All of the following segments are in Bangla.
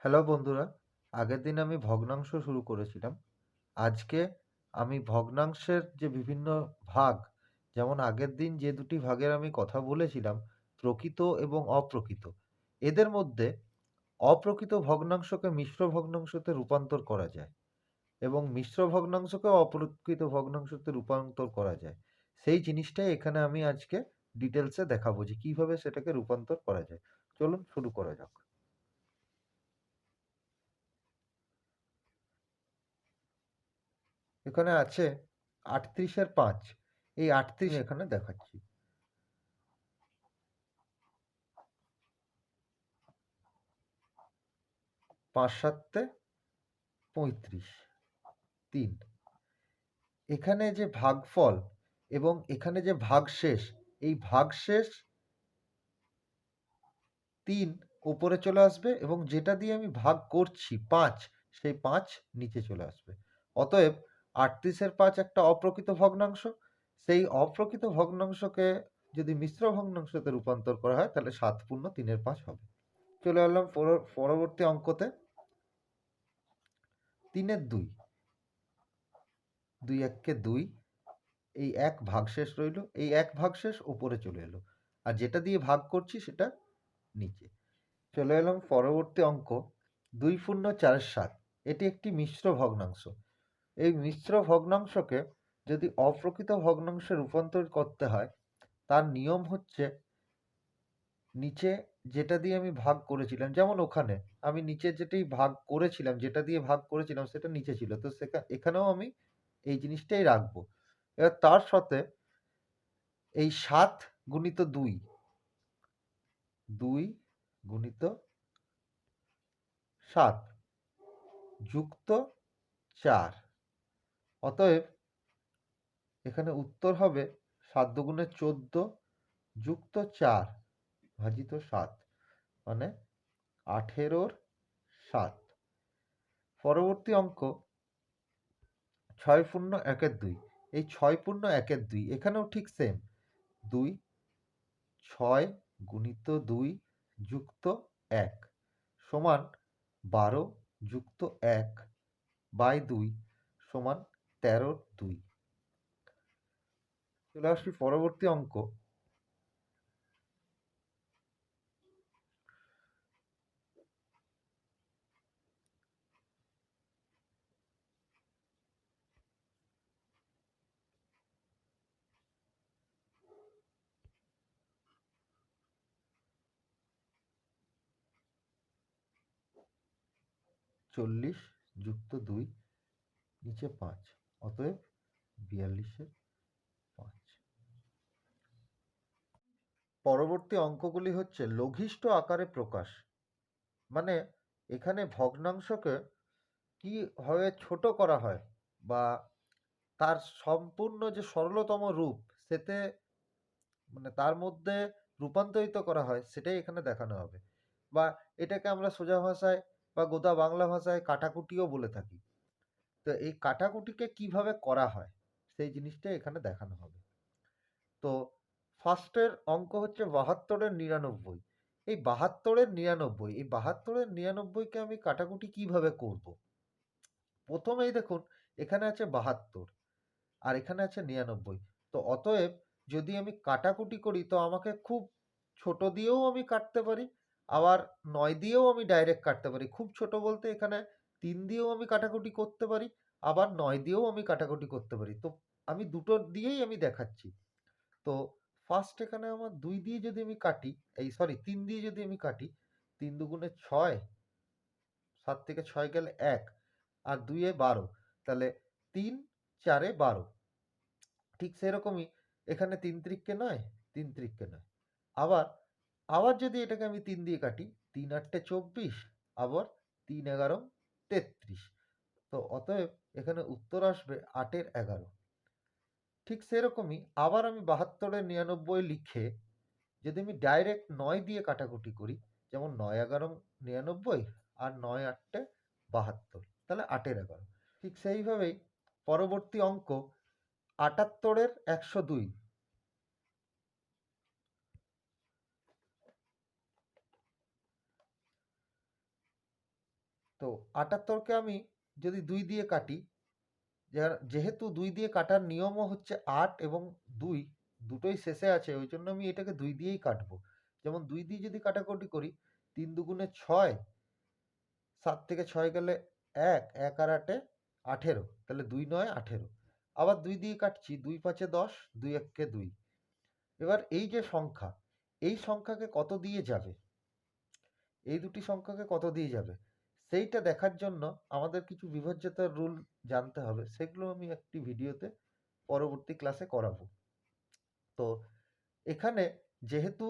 হ্যালো বন্ধুরা, আগের দিন আমি ভগ্নাংশ শুরু করেছিলাম। আজকে আমি ভগ্নাংশের যে বিভিন্ন ভাগ, যেমন আগের দিন যে দুটি ভাগের আমি কথা বলেছিলাম, প্রকৃত এবং অপ্রকৃত। এদের মধ্যে অপ্রকৃত ভগ্নাংশকে মিশ্র ভগ্নাংশতে রূপান্তর করা যায় এবং মিশ্র ভগ্নাংশকেও অপ্রকৃত ভগ্নাংশতে রূপান্তর করা যায়। সেই জিনিসটাই এখানে আমি আজকে ডিটেলসে দেখাবো যে কিভাবে সেটাকে রূপান্তর করা যায়। চলুন শুরু করা যাক। এখানে আছে ৩৮-এর ৫। এই ৩৮ এখানে দেখাচ্ছি। ৫ ৭ ৩৫, ৩। এখানে যে ভাগফল এবং এখানে যে ভাগশেষ, এই ভাগশেষ ৩ উপরে চলে আসবে এবং যেটা দিয়ে আমি ভাগ করছি ৫, সেই ৫ নিচে চলে আসবে। অতএব ৩৮-এর ৫ একটা অপ্রকৃত ভগ্নাংশ। সেই অপ্রকৃত ভগ্নাংশকে যদি মিশ্র ভগ্নাংশতে রূপান্তর করা হয় তাহলে ৭×৩-৫ হবে। চলে এলাম পরবর্তী অঙ্কতে। ৩-এর ২, ২ ১-কে ২, এই ১ ভাগশেষ রইল, এই ১ ভাগশেষ উপরে চলে এলো, আর যেটা দিয়ে ভাগ করছি সেটা নিচে চলে এলাম। পরবর্তী অঙ্ক ২×৪=৭। এটি একটি মিশ্র ভগ্নাংশ। এই মিশ্র ভগ্নাংশকে যদি অপ্রকৃত ভগ্নাংশে রূপান্তর করতে হয়, তার নিয়ম হচ্ছে নিচে যেটা দিয়ে আমি ভাগ করেছিলাম, যেমন ওখানে আমি নিচে যেটাই ভাগ করেছিলাম, যেটা দিয়ে ভাগ করেছিলাম সেটা নিচে ছিল, তো এখানেও আমি এই জিনিসটাই রাখবো। এবার তার সাথে এই ৭ গুণিত ২, ২ গুণিত ৭ যুক্ত ৪। অতএব এখানে উত্তর হবে ৭ দুগুণে ১৪ যুক্ত ৪ ভাজিত ৭, মানে ১৮-র ৭। পরবর্তী অঙ্ক ৬×১=২। এই ৬×১=২, এখানেও ঠিক সেম। ২, ৬ গুণিত ২ যুক্ত ১ সমান ১২ যুক্ত ১ বাই ২ সমান ১৩/২। চলে আসি পরবর্তী অঙ্ক। ৪০ যুক্ত ২ নিচে ৫, অতএব ৪২/৫। পরবর্তী অঙ্কগুলি হচ্ছে লঘিষ্ঠ আকারে প্রকাশ। মানে এখানে ভগ্নাংশকে কিভাবে ছোট করা হয় বা তার সম্পূর্ণ যে সরলতম রূপ সেতে, মানে তার মধ্যে রূপান্তরিত করা হয়, সেটাই এখানে দেখানো হবে। বা এটাকে আমরা সোজা ভাষায় বা গোদা বাংলা ভাষায় কাটাকুটিও বলে থাকি। তো এই কাটাকুটিকে কিভাবে করা হয় সেই জিনিসটা এখানে দেখানো হবে। তো ফার্স্টের অঙ্ক হচ্ছে ৭২-৯ এই ৭২-৯ আমি কাটাকুটি কিভাবে করব। প্রথমেই দেখুন এখানে আছে ৭২ আর এখানে আছে ৯৯। তো অতএব যদি আমি কাটাকুটি করি তো আমাকে খুব ছোট দিয়েও আমি কাটতে পারি, আবার ৯ দিয়েও আমি ডাইরেক্ট কাটতে পারি। খুব ছোট বলতে এখানে ৩ দিয়েও আমি কাটাকুটি করতে পারি, আবার ৯ দিয়েও আমি কাটাকুটি করতে পারি। তো আমি দুটো দিয়েই আমি দেখাচ্ছি। তো ফার্স্ট এখানে আমার ২ দিয়ে যদি আমি কাটি, ৩ দিয়ে যদি আমি কাটি, ৩ দুগুণে ৬, ৭ থেকে ৬ গেলে ১, আর ২ এ ১২, তাহলে ৩ ৪ এ ১২। ঠিক সেরকমই এখানে ৩ ৩কে ৯, ৩ ৩কে ৯। আবার আবার যদি এটাকে আমি ৩ দিয়ে কাটি, ৩ ৮ ২৪, আবার ৩ ১১ ৩৩। তো অতএব এখানে উত্তর আসবে ৮ এর ১১। ঠিক সেরকমই আবার আমি ৭২-৯ লিখে যদি আমি ডাইরেক্ট ৯ দিয়ে কাটাকুটি করি, যেমন ৯ ১১ ৯৯ আর ৯ ৮ ৭২, তাহলে ৮ এর ১১। ঠিক সেইভাবেই পরবর্তী অঙ্ক ৭৮-১০২। তো 78কে আমি যদি 2 দিয়ে কাটি, যেহেতু 2 দিয়ে কাটার নিয়মও হচ্ছে 8 এবং 2 দুটোই শেষে আছে, ওই জন্য আমি এটাকে 2 দিয়েই কাটবো। যেমন 2 দিয়ে যদি কাটাকুটি করি, 3 দুগুণে 6, 7 থেকে 6 গেলে 1, 1 আর 8 এ 18, তাহলে 2 9 18। আবার 2 দিয়ে কাটছি, 2 5 এ 10, 2 1 কে 2। এবার এই যে সংখ্যা, এই সংখ্যাকে কত দিয়ে যাবে, এই দুটি সংখ্যাকে কত দিয়ে যাবে সেইটা দেখার জন্য আমাদের কিছু বিভাজ্যতার রুল জানতে হবে, সেগুলো আমি একটি ভিডিওতে পরবর্তী ক্লাসে করাবো। তো এখানে যেহেতু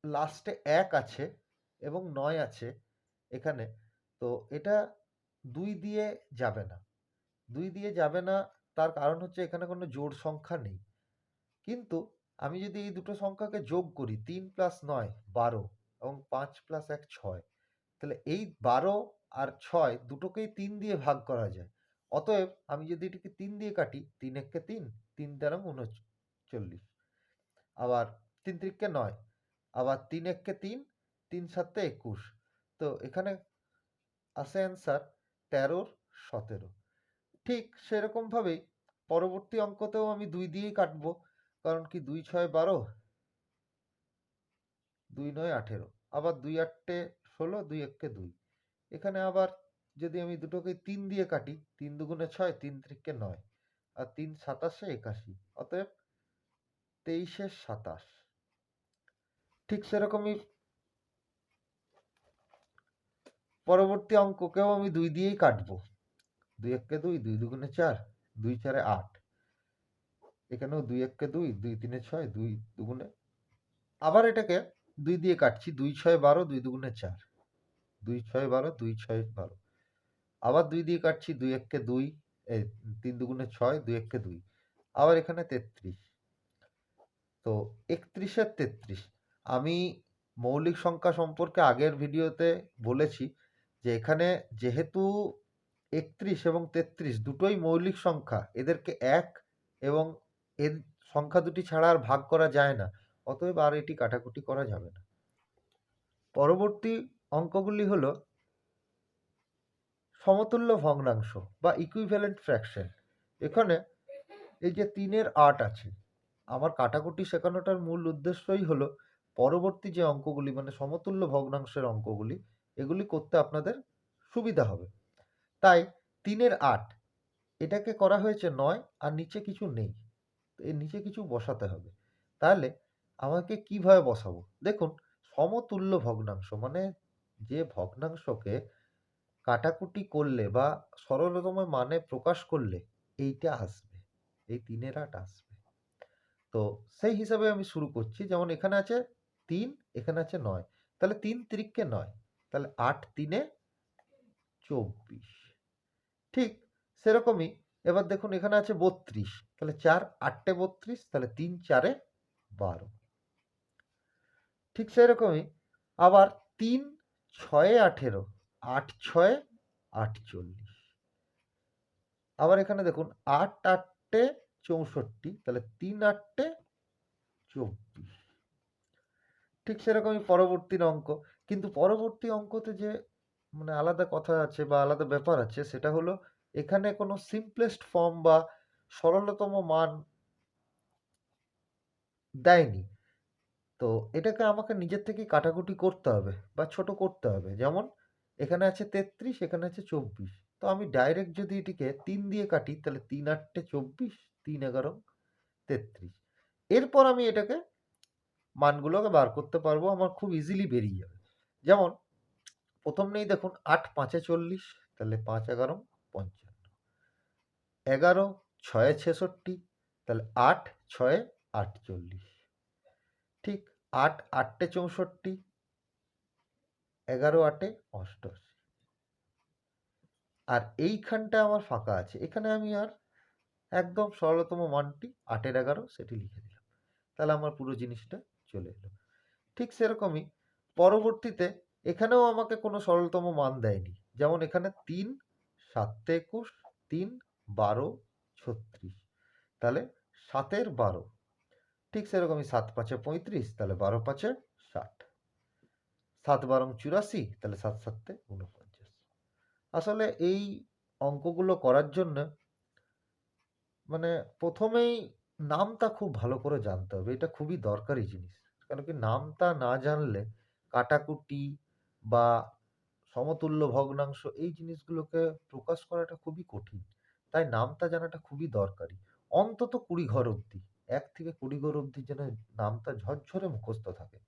লাস্টে 1 আছে এবং 9 আছে এখানে, তো এটা 2 দিয়ে যাবে না। 2 দিয়ে যাবে না, তার কারণ হচ্ছে এখানে কোনো জোড় সংখ্যা নেই। কিন্তু আমি যদি এই দুটো সংখ্যাকে যোগ করি, 3 প্লাস 9 12 এবং 5 প্লাস 1 6, তাহলে এই 12 আর 6 দুটোকেই 3 দিয়ে ভাগ করা যায়। অতএব আমি যদি এটিকে 3 দিয়ে কাটি, 3 1 কে 3, 3 তেরং 39, আবার 3 3 9, আবার 3 1 কে 3, 3 7 21। তো এখানে আসে অ্যান্সার 13 17। ঠিক সেরকম ভাবেই পরবর্তী অঙ্কতেও আমি 2 দিয়েই কাটবো, কারণ কি 2 6 12, 2 9 18, আবার 2 8 16, 2 1 কে 2। এখানে আবার যদি আমি দুটোকে 3 দিয়ে কাটি, 3 দুগুণে 6, 3 3 9, আর 3 27 81, অতএব 23 27। ঠিক সেরকমই পরবর্তী অঙ্ককেও আমি 2 দিয়েই কাটবো। 2 1 কে 2, 2 দুগুণে 4, 2 4 8। এখানেও 2 1 কে 2, 2 3 6, 2 দুগুণে, আবার এটাকে 2 দিয়ে কাটছি, 2 6 12, 2 দুগুণে 4, 2 6 12, 2 6 12। আবার 2 দিয়ে কাটছি, 2 1 কে 2, 3 দুগুণে 6, 2 1 কে 2। আবার এখানে 33। তো 31 এর 33। আমি মৌলিক সংখ্যা সম্পর্কে আগের ভিডিওতে বলেছি যে এখানে যেহেতু 31 এবং 33 দুটোই মৌলিক সংখ্যা, এদেরকে 1 এবং এর সংখ্যা দুটি ছাড়া আর ভাগ করা যায় না, অতএব আর এটি কাটাকুটি করা যাবে না। পরবর্তী অঙ্কগুলি হলো সমতুল্য ভগ্নাংশ বা ইকুইভ্যালেন্ট ফ্র্যাকশন। এখানে এই যে 3 এর 8 আছে, আমার কাটাকুটি শেখানোটার মূল উদ্দেশ্যই হলো পরবর্তী যে অঙ্কগুলি মানে সমতুল্য ভগ্নাংশের অঙ্কগুলি, এগুলি করতে আপনাদের সুবিধা হবে। তাই 3 এর 8 এটাকে করা হয়েছে 9, আর নিচে কিছু নেই, এর নিচে কিছু বসাতে হবে। তাহলে আমাকে কিভাবে বসাবো? দেখুন, সমতুল্য ভগ্নাংশ মানে যে ভগ্নাংশকে কাটাকুটি করলে বা সরলতম মানে প্রকাশ করলে এইটা আসবে, এই 3 এর 8 আসবে। তো সেই হিসাবে আমি শুরু করছি। যেমন এখানে আছে 3, এখানে আছে 9, তাহলে 3 3 9, তাহলে 8 3 24। ঠিক সেরকমই এবার দেখুন এখানে আছে 32, তাহলে 4 8 32, তাহলে 3 4 12। ঠিক সেরকমই আবার 3 6 18, 8 6 48। আবার এখানে দেখুন 8 8 64, তাহলে 3 8 24। ঠিক সেরকমই পরবর্তী অঙ্ক, কিন্তু পরবর্তী অঙ্কতে যে মানে আলাদা কথা আছে বা আলাদা ব্যাপার আছে, সেটা হলো এখানে কোনো সিম্পলেস্ট ফর্ম বা সরলতম মান দেয়নি। তো এটাকে আমাকে নিজের থেকেই কাটাকুটি করতে হবে বা ছোট করতে হবে। যেমন এখানে আছে 33, এখানে আছে 24। তো আমি ডাইরেক্ট যদি এটিকে 3 দিয়ে কাটি, তাহলে 3 8 24, 3 11 33। এরপর আমি এটাকে মানগুলোকে বার করতে পারবো, আমার খুব ইজিলি বেরিয়ে যাবে। যেমন প্রথমেই দেখুন 8 5 40, তাহলে 5 11 55, 11 6 66, তাহলে 8 6 48। ঠিক 8 8 64, 11 8 88। আর এইখানটা আমার ফাঁকা আছে, এখানে আমি আর একদম সরলতম মানটি 8 11 সেটি লিখে দিলাম, তাহলে আমার পুরো জিনিসটা চলে এলো। ঠিক সেরকমই পরবর্তীতে এখানেও আমাকে কোনো সরলতম মান দেয়নি। যেমন এখানে 3 7 21, 3 12 36, তাহলে 7 12। ঠিক সেরকমই 7 5 35, তাহলে 12 5 60, 7 12 84, তাহলে 7 7 49। আসলে এই অঙ্কগুলো করার জন্য মানে প্রথমেই নামটা খুব ভালো করে জানতে হবে। এটা খুবই দরকারি জিনিস। কেন কি নামটা না জানলে কাটাকুটি বা সমতুল্য ভগ্নাংশ এই জিনিসগুলোকে প্রকাশ করাটা খুবই কঠিন। তাই নামটা জানাটা খুবই দরকারি। অন্তত ২০ ঘর অব্দি। ১ থেকে ২০ ঘর অব্দি যেন নামটা ঝরঝরে মুখস্থ থাকে।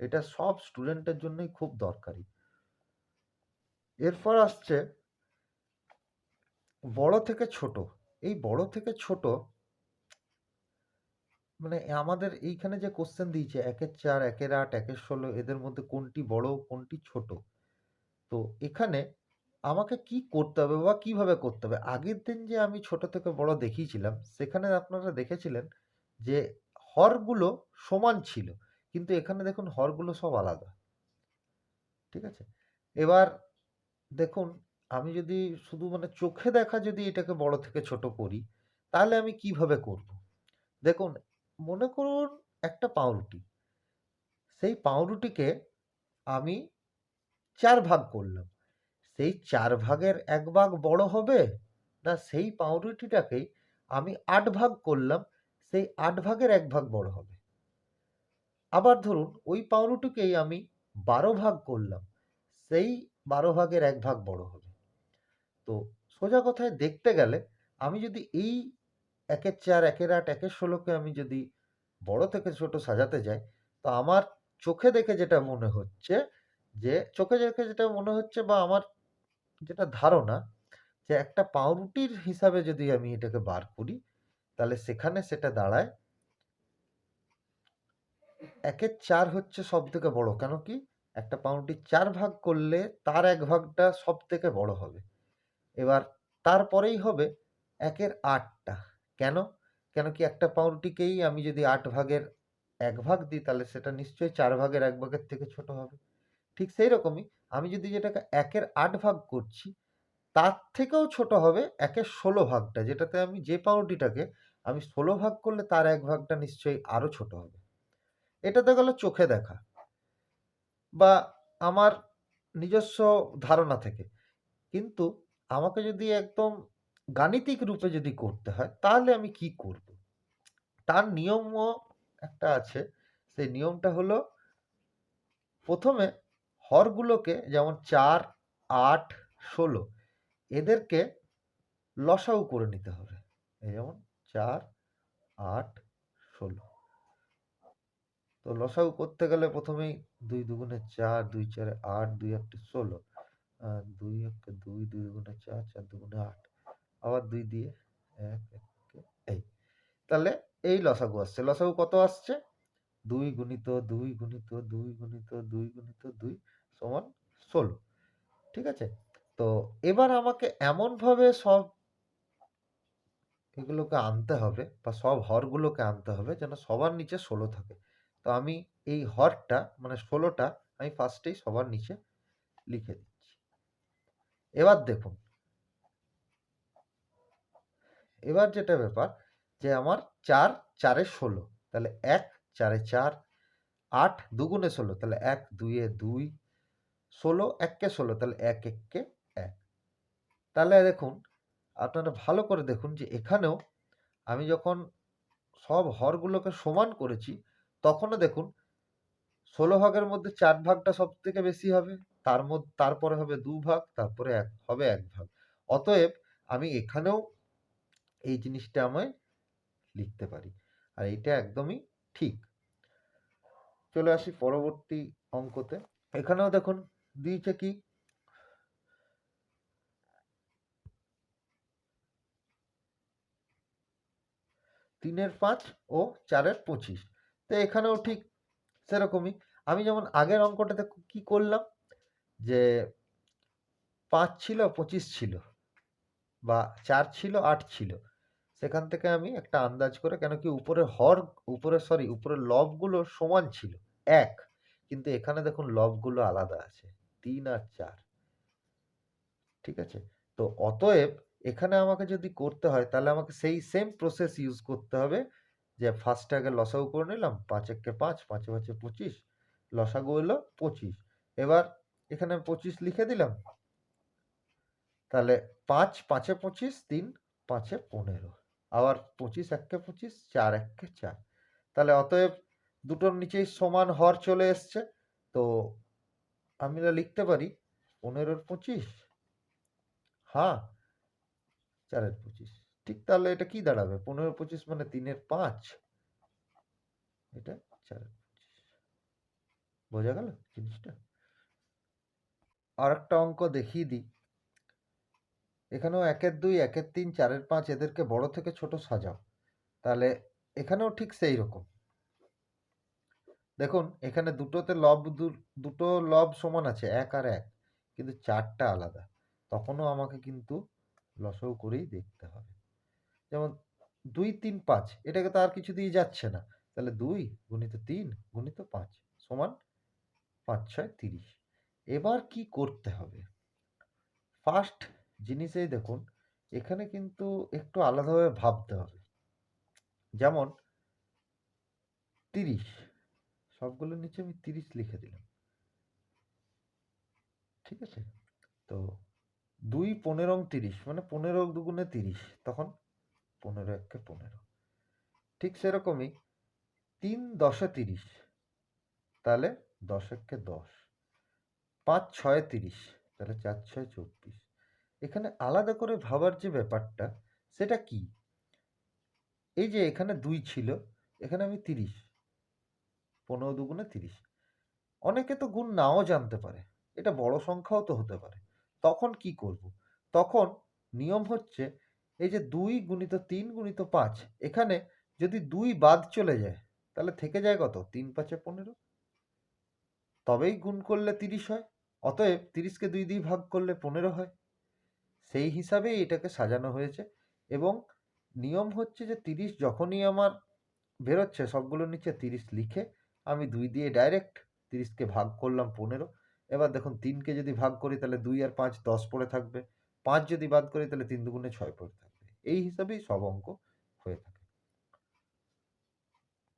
এটা সব স্টুডেন্টের জন্যই খুব দরকারি। এরপর আসছে বড় থেকে ছোট। এই বড় থেকে ছোট মানে আমাদের এইখানে যে কোশ্চেন দিয়েছে ১ এর ৪, ১ এর ৮, ১ এর ১৬ এদের মধ্যে কোনটি বড়, কোনটি ছোট? তো এখানে আমাকে কি করতে হবে বা কিভাবে করতে হবে? আগের দিন যে আমি ছোট থেকে বড় দেখিয়েছিলাম, সেখানে আপনারা দেখেছিলেন যে হরগুলো সমান ছিল। কিন্তু এখানে দেখুন হরগুলো সব আলাদা। ঠিক আছে? এবার দেখুন আমি যদি শুধু মানে চোখে দেখা যদি এটাকে বড় থেকে ছোট করি, তাহলে আমি কিভাবে করব? দেখুন মনে করুন একটা পাউরুটি। সেই পাউরুটিকে আমি ৪ ভাগ করলাম। সেই ৪ ভাগের ১ ভাগ বড় হবে? না সেই পাউরুটিটাকেই আমি ৮ ভাগ করলাম, সেই ৮ ভাগের ১ ভাগ বড় হবে? আবার ধরুন ওই পাউরুটিকেই আমি ১২ ভাগ করলাম, সেই ১২ ভাগের ১ ভাগ বড় হবে। তো সোজা কথায় দেখতে গেলে আমি যদি এই ১ এর ৪, ১ এর ৮, ১ এর ১৬ কে আমি যদি বড় থেকে ছোট সাজাতে যাই, তো আমার চোখে দেখে যেটা মনে হচ্ছে যে চোখে দেখে যেটা মনে হচ্ছে বা আমার যেটা ধারণা যে একটা পাউরুটির হিসাবে যদি আমি এটাকে বার করি, তাহলে সেখানে সেটা দাঁড়ায় ১ এর ৪ হচ্ছে সবথেকে বড়। কেন কি? একটা পাউরুটি ৪ ভাগ করলে তার ১ ভাগটা সবথেকে বড় হবে। এবার তারপরেই হবে ১ এর ৮ টা। কেন? কেন কি একটা পাউরুটিকেই আমি যদি ৮ ভাগের ১ ভাগ দিই তাহলে সেটা নিশ্চয়ই ৪ ভাগের ১ ভাগের থেকে ছোট হবে। ঠিক সেইরকমই আমি যদি যেটাকে ১ এর ৮ ভাগ করছি, তার থেকেও ছোট হবে ১ এর ১৬ ভাগটা। যেটাতে আমি যে পাউরুটিটাকে আমি ১৬ ভাগ করলে তার ১ ভাগটা নিশ্চয়ই আরো ছোট হবে। এটা তো গেল চোখে দেখা বা আমার নিজস্ব ধারণা থেকে। কিন্তু আমাকে যদি একদম গাণিতিক রূপে যদি করতে হয়, তাহলে আমি কি করব? তার নিয়মও একটা আছে। সেই নিয়মটা হলো ১ম এ হরগুলোকে যেমন ৪, ৮, ১৬ এদেরকে লসাগু করে নিতে হবে। এই যেমন ৪, ৮, ১৬। তো লসাগু করতে গেলে ১ম এই ২ দুগুণে ৪, ২ চারে ৮, ২ আটে ১৬। ২ একে ২, ২ দুগুণে ৪, ৪ দুগুণে ৮। আবার ২ দিয়ে ১ একে এই। তাহলে এই লসাগু আসছে। লসাগু কত আসছে? ২ গুণিত ২ গুণিত ২ গুণিত ২ গুণিত ২ সমান ১৬। ঠিক আছে? তো এবার আমাকে এমনভাবে সব এগুলোকে আনতে হবে বা সব হরগুলোকে আনতে হবে যেন সবার নিচে ১৬ থাকে। তো আমি এই হরটা মানে ১৬ টা আমি ফার্স্টেই সবার নিচে লিখে দিচ্ছি। এবার দেখুন, এবার যেটা ব্যাপার যে আমার ৪, ৪ এ ১৬ তাহলে ১, ৪ এ ৪, ৮ দুগুণে ১৬ তাহলে ১, ২ এ ২, ১৬ ১ কে ১৬ তাহলে ১ ১ কে ১। তাহলে দেখুন আপনারা ভালো করে দেখুন যে এখানেও আমি যখন সব হরগুলোকে সমান করেছি, তখনও দেখুন ১৬ ভাগের মধ্যে ৪ ভাগটা সবথেকে বেশি হবে। তারপরে হবে ২ ভাগ, তারপরে হবে ১ ভাগ। অতএব আমি এখানেও এই জিনিসটা আমায় লিখতে পারি। আর এইটা একদমই ঠিক। চলে আসি পরবর্তী অঙ্কতে। এখানেও দেখুন দিয়েছে কি ৩ এর ৫ ও ৪ এর ২৫। তো এখানেও ঠিক সেরকমই। আমি যেমন আগের অঙ্কটাতে কি করলাম যে ৫ ছিল ২৫ ছিল বা ৪ ছিল ৮ ছিল। সেখান থেকে আমি একটা আন্দাজ করে কেন কি উপরের লবগুলো সমান ছিল ১। কিন্তু এখানে দেখুন লবগুলো আলাদা আছে ৩ আর ৪। ঠিক আছে? তো অতএব এখানে আমাকে যদি করতে হয় তাহলে আমাকে সেই সেম প্রসেস ইউজ করতে হবে যে ফার্স্টে আগে লসাগু করে নিলাম ৫ একে ৫, ৫ এ ৫ এ ২৫, লসাগু হলো ২৫। এবার এখানে ২৫ লিখে দিলাম। তাহলে 5 5 25, 3 5 15, আবার 25 1 25, 4 1 4। তাহলে অতএব দুটোর নিচেই সমান হর চলে এসছে। তো আমরা লিখতে পারি 15 25, হ্যাঁ 4 25। ঠিক, তাহলে এটা কি দাঁড়াবে? 15 25 মানে 3 5, এটা 4 25। বোঝা গেল জিনিসটা? আর একটা অঙ্ক দেখিয়ে দিই। এখানেও 1 2, 1 3, 4 5 এদেরকে বড় থেকে ছোট সাজাও। তাহলে এখানেও ঠিক সেই রকম। দেখুন এখানে দুটো লব সমান আছে, 1 আর 1, কিন্তু 4টা আলাদা। তখনও আমাকে কিন্তু লসাগু করেই দেখতে হবে। যেমন 2 3 5, এটাকে তো আর কিছু দিয়ে যাচ্ছে না। তাহলে 2 গুণিত 3 গুণিত 5 সমান 5 6 30। এবার কি করতে হবে? ফার্স্ট জিনিসেই দেখুন এখানে কিন্তু একটু আলাদাভাবে ভাবতে হবে। যেমন 30, সবগুলোর নিচে আমি 30 লিখে দিলাম। ঠিক আছে? তো 2 15 30 মানে 15 দুগুণে 30, তখন 15 1 15। ঠিক সেরকমই 3 10 30, তাহলে 10 1 10, 5 6 30, তাহলে 4 6 24। এখানে আলাদা করে ভাবার যে ব্যাপারটা সেটা কি? এই যে এখানে 2 ছিল, এখানে আমি 30, 15 দুগুণে 30। অনেকে তো গুণ নাও জানতে পারে, এটা বড় সংখ্যাও তো হতে পারে। তখন কি করব? তখন নিয়ম হচ্ছে এই যে 2 গুণিত 3 গুণিত 5, এখানে যদি 2 বাদ চলে যায় তাহলে থেকে যায় কত? 3 5 15, তবেই গুণ করলে 30 হয়। অতএব 30কে 2 দিয়ে ভাগ করলে 15 হয়। সেই হিসাবেই এটাকে সাজানো হয়েছে। এবং নিয়ম হচ্ছে যে 30 যখনই আমার বেরোচ্ছে সবগুলোর নিচে 30 লিখে আমি 2 দিয়ে ডাইরেক্ট 30কে ভাগ করলাম 15। এবার দেখুন 3কে যদি ভাগ করি তাহলে 2 আর 5 10 পড়ে থাকবে। 5 যদি বাদ করি তাহলে 3 দুগুণে 6 পড়ে থাকবে। এই হিসাবেই সব অঙ্ক হয়ে থাকে।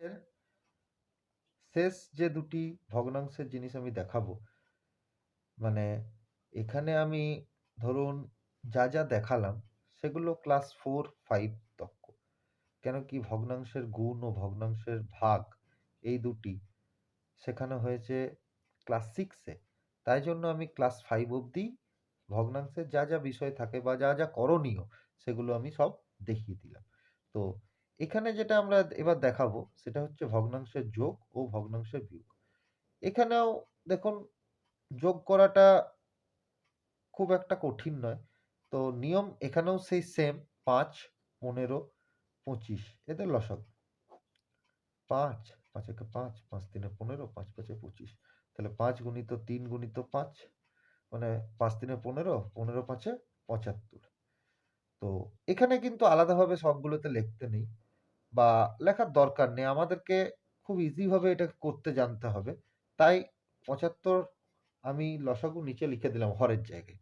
এর শেষ যে দুটি ভগ্নাংশের জিনিস আমি দেখাবো, মানে এখানে আমি ধরুন যা যা দেখালাম সেগুলো ক্লাস 4 5 তক। কেন কি ভগ্নাংশের গুণ ও ভগ্নাংশের ভাগ এই দুটি শেখানো হয়েছে ক্লাস 6-এ। তাই জন্য আমি ক্লাস 5 অবধি ভগ্নাংশের যা যা বিষয় থাকে বা যা যা করণীয় সেগুলো আমি সব দেখিয়ে দিলাম। তো এখানে যেটা আমরা এবার দেখাবো সেটা হচ্ছে ভগ্নাংশের যোগ ও ভগ্নাংশের বিয়োগ। এখানেও দেখুন যোগ করাটা খুব একটা কঠিন নয়। তো নিয়ম এখানেও সেই সেম, 5 15 25 এদের লসাগু। 5 5 একে 5, 5 3 15, 5 5 25। তাহলে 5 গুণিত 3 গুণিত 5 মানে 5 3 15, 15 5 75। তো এখানে কিন্তু আলাদাভাবে সবগুলোতে লিখতে নেই বা লেখার দরকার নেই। আমাদেরকে খুব ইজি ভাবে এটা করতে জানতে হবে। তাই 75 আমি লসাগু নিচে লিখে দিলাম হরের জায়গায়।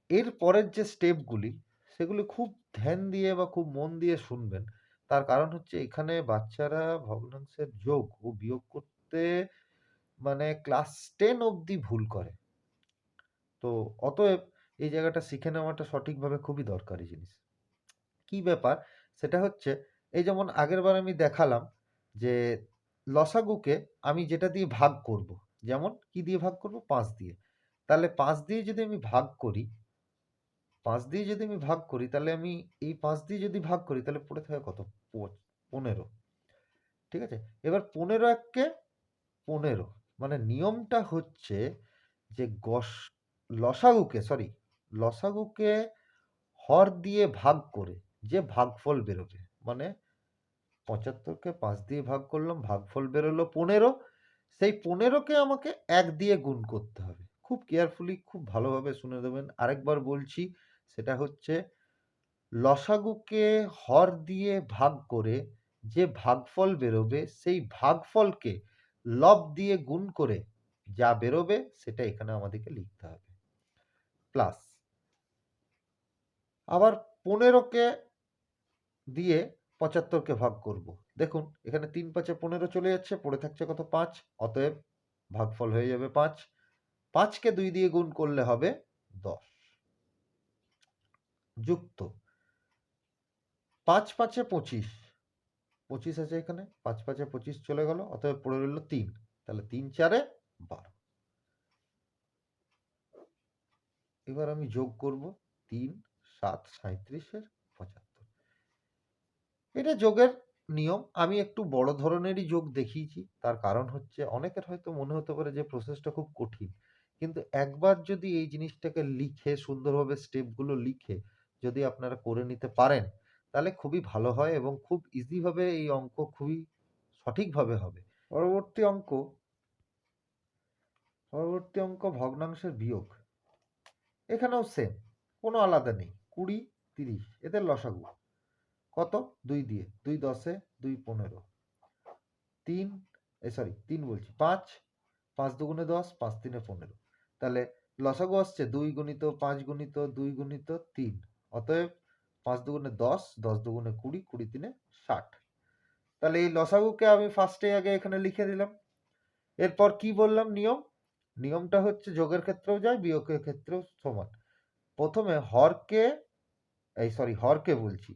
এর পরের যে স্টেপগুলি সেগুলি খুব ধ্যান দিয়ে বা খুব মন দিয়ে শুনবেন। তার কারণ হচ্ছে এখানে বাচ্চারা ভগ্নাংশের যোগ ও বিয়োগ করতে মানে ক্লাস 10 অবধি ভুল করে। তো অতএব এই জায়গাটা শিখে নেওয়াটা সঠিকভাবে খুবই দরকারি জিনিস। কি ব্যাপার? সেটা হচ্ছে এই যেমন আগেরবার আমি দেখালাম যে লসাগুকে আমি যেটা দিয়ে ভাগ করব, যেমন কি দিয়ে ভাগ করব? 5 দিয়ে। তাহলে 5 দিয়ে যদি আমি ভাগ করি, 5 দিয়ে যদি আমি ভাগ করি তাহলে আমি এই 5 দিয়ে যদি ভাগ করি তাহলে পড়ে থাকে কত? 15। ঠিক আছে? এবার 15 এককে 15, মানে নিয়মটা হচ্ছে যে লসাগুকে হর দিয়ে ভাগ করে যে ভাগফল বেরোবে, মানে 75কে 5 দিয়ে ভাগ করলাম, ভাগফল বেরোলো 15, সেই 15কে আমাকে 1 দিয়ে গুণ করতে হবে। খুব কেয়ারফুলি খুব ভালোভাবে শুনে দেবেন। আরেকবার বলছি, সেটা হচ্ছে লসাগুকে হর দিয়ে ভাগ করে যে ভাগফল বেরোবে সেই ভাগফলকে লব দিয়ে গুণ করে যা বেরোবে সেটা এখানে আমাদেরকে লিখতে হবে। প্লাস আবার 15কে দিয়ে 75কে ভাগ করব। দেখুন এখানে 3 5 15 চলে যাচ্ছে, পড়ে থাকছে কত? 5। অতএব ভাগফল হয়ে যাবে 5। 5কে 2 দিয়ে গুণ করলে হবে 10। যুক্ত 5 5 25, 25 আছে এখানে, 5 5 25 চলে গেল, অতএব পড়ে রইল 3, তাহলে 3 4 12। এবার আমি যোগ করব 3 7 37 এর 75। এটা যোগের নিয়ম। আমি একটু বড় ধরনেরই যোগ দেখিয়েছি, তার কারণ হচ্ছে অনেকের হয়তো মনে হতে পারে যে প্রসেসটা খুব কঠিন, কিন্তু একবার যদি এই জিনিসটাকে লিখে সুন্দরভাবে স্টেপগুলো লিখে যদি আপনারা করে নিতে পারেন, তাহলে খুবই ভালো হয় এবং খুব ইজি ভাবে এই অঙ্ক খুবই সঠিকভাবে হবে। পরবর্তী অঙ্ক, ভগ্নাংশের বিয়োগ। এখানেও সেম, কোনো আলাদা নেই। 20 30 এদের লসাগু কত? 2 দিয়ে, 2 10 2 15, 3 3 বলছি 5 5 দুগুণে 10, 5 3 15, তাহলে লসাগু আসছে 2 গুণিত 5 গুণিত 2 গুণিত 3, অতএব 5 দুগুণে 10, 10 দুগুণে 20, 20 3 60। তাহলে এই লসাগুকে আমি ফার্স্টে আগে এখানে লিখে দিলাম। এরপর কি বললাম নিয়ম? নিয়মটা হচ্ছে যোগের ক্ষেত্রেও যায়, বিয়োগের ক্ষেত্রেও সমান। প্রথমে হরকে বলছি,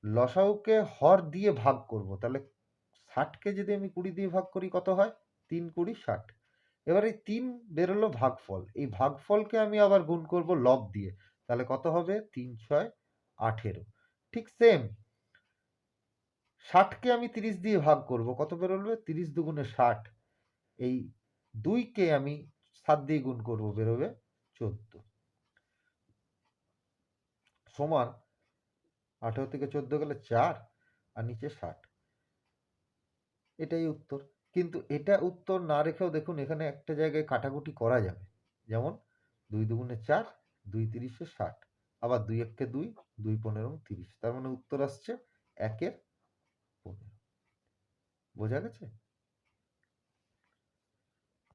লসাগুকে হর দিয়ে ভাগ করব। তাহলে 60কে যদি আমি 20 দিয়ে ভাগ করি কত হয়? 3 20 60। এবার এই 3 বেরোলো ভাগফল, এই ভাগফলকে আমি আবার গুণ করব লব দিয়ে, তাহলে কত হবে? 3 6 18। ঠিক সেম 60কে আমি 30 দিয়ে ভাগ করব, কত বেরোবে? 30 দুগুণে 60। এই 2কে আমি 7 দিয়ে গুণ করব, বেরোবে 14, সমান 18 থেকে 14 গেলে 4 আর নিচে 60। এটাই উত্তর। কিন্তু এটা উত্তর না রেখেও দেখুন এখানে একটা জায়গায় কাটাকুটি করা যাবে। যেমন 2 দুগুণে 4, 2 30 60, আবার 2 1 2, 2 15 30, তার মানে উত্তর আসছে 1 15। বোঝা গেছে?